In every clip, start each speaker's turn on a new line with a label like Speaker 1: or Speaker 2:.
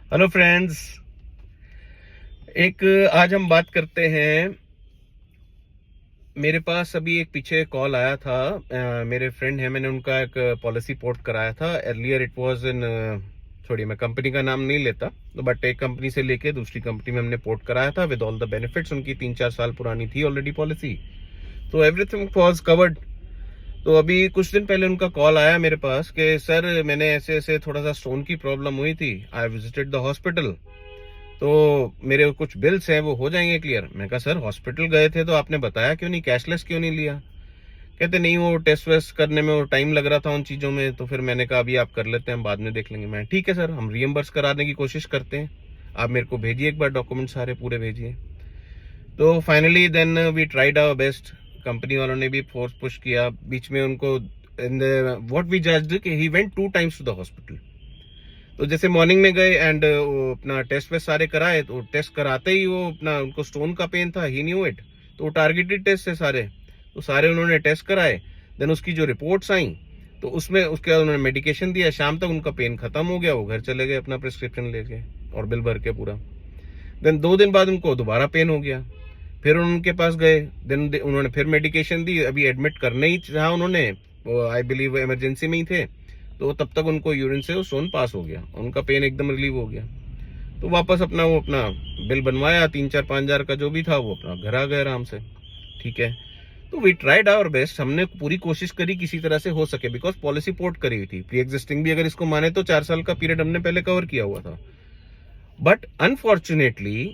Speaker 1: Hello friends. आज हम बात करते हैं। मेरे पास अभी एक पीछे कॉल आया था। मेरे फ्रेंड है, मैंने उनका एक पॉलिसी पोर्ट कराया था। अर्लियर इट वाज इन, छोड़िए मैं कंपनी का नाम नहीं लेता, तो बट एक कंपनी से लेके दूसरी कंपनी में हमने पोर्ट कराया था विद ऑल द बेनिफिट्स। उनकी 3-4 साल पुरानी थी ऑलरेडी पॉलिसी, तो एवरीथिंग वाज कवर्ड। तो अभी कुछ दिन पहले उनका कॉल आया मेरे पास कि सर मैंने ऐसे ऐसे थोड़ा सा स्टोन की प्रॉब्लम हुई थी, आई विजिटेड द हॉस्पिटल, तो मेरे कुछ बिल्स हैं वो हो जाएंगे क्लियर। मैं कहा सर हॉस्पिटल गए थे तो आपने बताया क्यों नहीं, कैशलेस क्यों नहीं लिया? कहते नहीं वो टेस्ट वेस्ट करने में वो टाइम लग रहा था उन चीज़ों में, तो फिर मैंने कहा अभी आप कर लेते हैं, हम बाद में देख लेंगे। मैं ठीक है सर, हम रीएम्बर्स कराने की कोशिश करते हैं, आप मेरे को भेजिए एक बार डॉक्यूमेंट सारे पूरे भेजिए। तो finally then we tried our best. Company वालों ने भी फोर्स पुश किया बीच में उनको। व्हाट वी जज्ड कि he went 2 times to the hospital. तो जैसे मॉर्निंग में गए एंड अपना टेस्ट वेस्ट सारे कराए, तो टेस्ट कराते ही वो अपना उनको स्टोन का पेन था, ही न्यू इट, तो वो टारगेटेड टेस्ट है सारे, तो सारे उन्होंने टेस्ट कराए। देन उसकी जो रिपोर्ट्स आई तो उसमें उसके बाद उन्होंने मेडिकेशन दिया, शाम तक उनका पेन खत्म हो गया, वो घर चले गए अपना प्रिस्क्रिप्शन लेके और बिल भर के पूरा। देन 2 दिन बाद उनको दोबारा पेन हो गया, फिर उनके पास गए, देन उन्होंने फिर मेडिकेशन दी। अभी एडमिट करने ही चाहा उन्होंने, आई बिलीव इमरजेंसी में ही थे, तो तब तक उनको यूरिन से वो स्टोन पास हो गया, उनका पेन एकदम रिलीव हो गया। तो वापस वो अपना बिल बनवाया 3-4-5 हजार का जो भी था, वो अपना घर आ गए आराम से। ठीक है, तो वी ट्राइड आवर बेस्ट, हमने पूरी कोशिश करी किसी तरह से हो सके, बिकॉज पॉलिसी पोर्ट करी हुई थी प्री एग्जिस्टिंग भी, अगर इसको माने तो 4 साल का पीरियड हमने पहले कवर किया हुआ था। बट अनफॉर्चुनेटली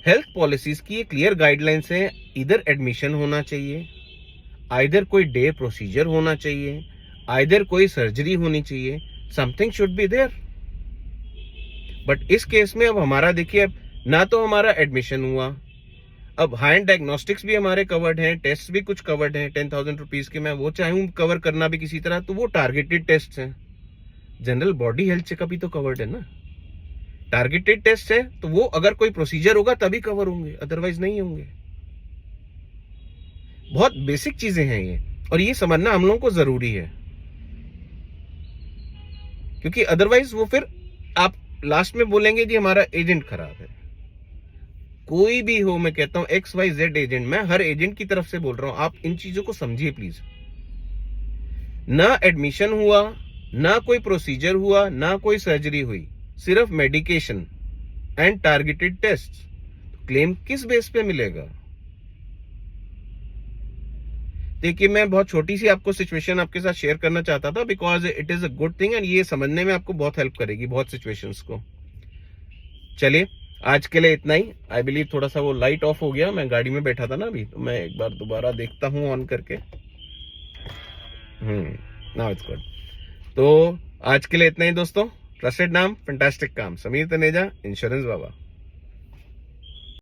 Speaker 1: हेल्थ पॉलिसीज की एक क्लियर गाइडलाइंस है, इधर एडमिशन होना चाहिए, आइदर कोई डे प्रोसीजर होना चाहिए, आइदर कोई सर्जरी होनी चाहिए, something should be there. But इस केस में अब हमारा देखिए, अब ना तो हमारा एडमिशन हुआ, अब हाई एंड डायग्नोस्टिक्स भी हमारे कवर्ड हैं, टेस्ट भी कुछ कवर्ड हैं 10,000 रुपीज के, मैं वो चाहूँ कवर करना भी किसी तरह, तो वो टारगेटेड टेस्ट हैं। जनरल बॉडी हेल्थ चेकअप ही तो कवर्ड है ना, टारगेटेड टेस्ट है, तो वो अगर कोई प्रोसीजर होगा तभी कवर होंगे, अदरवाइज नहीं होंगे। बहुत बेसिक चीजें हैं ये, और ये समझना हम लोगों को जरूरी है, क्योंकि अदरवाइज वो फिर आप लास्ट में बोलेंगे जी हमारा एजेंट खराब है। कोई भी हो, मैं कहता हूं XYZ एजेंट, मैं हर एजेंट की तरफ से बोल रहा हूं, आप इन चीजों को समझिए प्लीज। ना एडमिशन हुआ, ना कोई प्रोसीजर हुआ, ना कोई सर्जरी हुई, सिर्फ medication and targeted test, claim किस बेस पे मिलेगा? देखिए मैं बहुत छोटी सी आपको सिचुएशन आपके साथ शेयर करना चाहता था, because it is a good thing and ये समझने में आपको बहुत हेल्प करेगी बहुत सिचुएशंस को। चलिए आज के लिए इतना ही। आई बिलीव थोड़ा सा वो लाइट ऑफ हो गया, मैं गाड़ी में बैठा था ना अभी, तो मैं एक बार दोबारा देखता हूँ ऑन करके। Now it's good. तो आज के लिए इतना ही दोस्तों। ट्रस्टेड नाम, फैंटास्टिक काम, समीर तनेजा, इंश्योरेंस बाबा।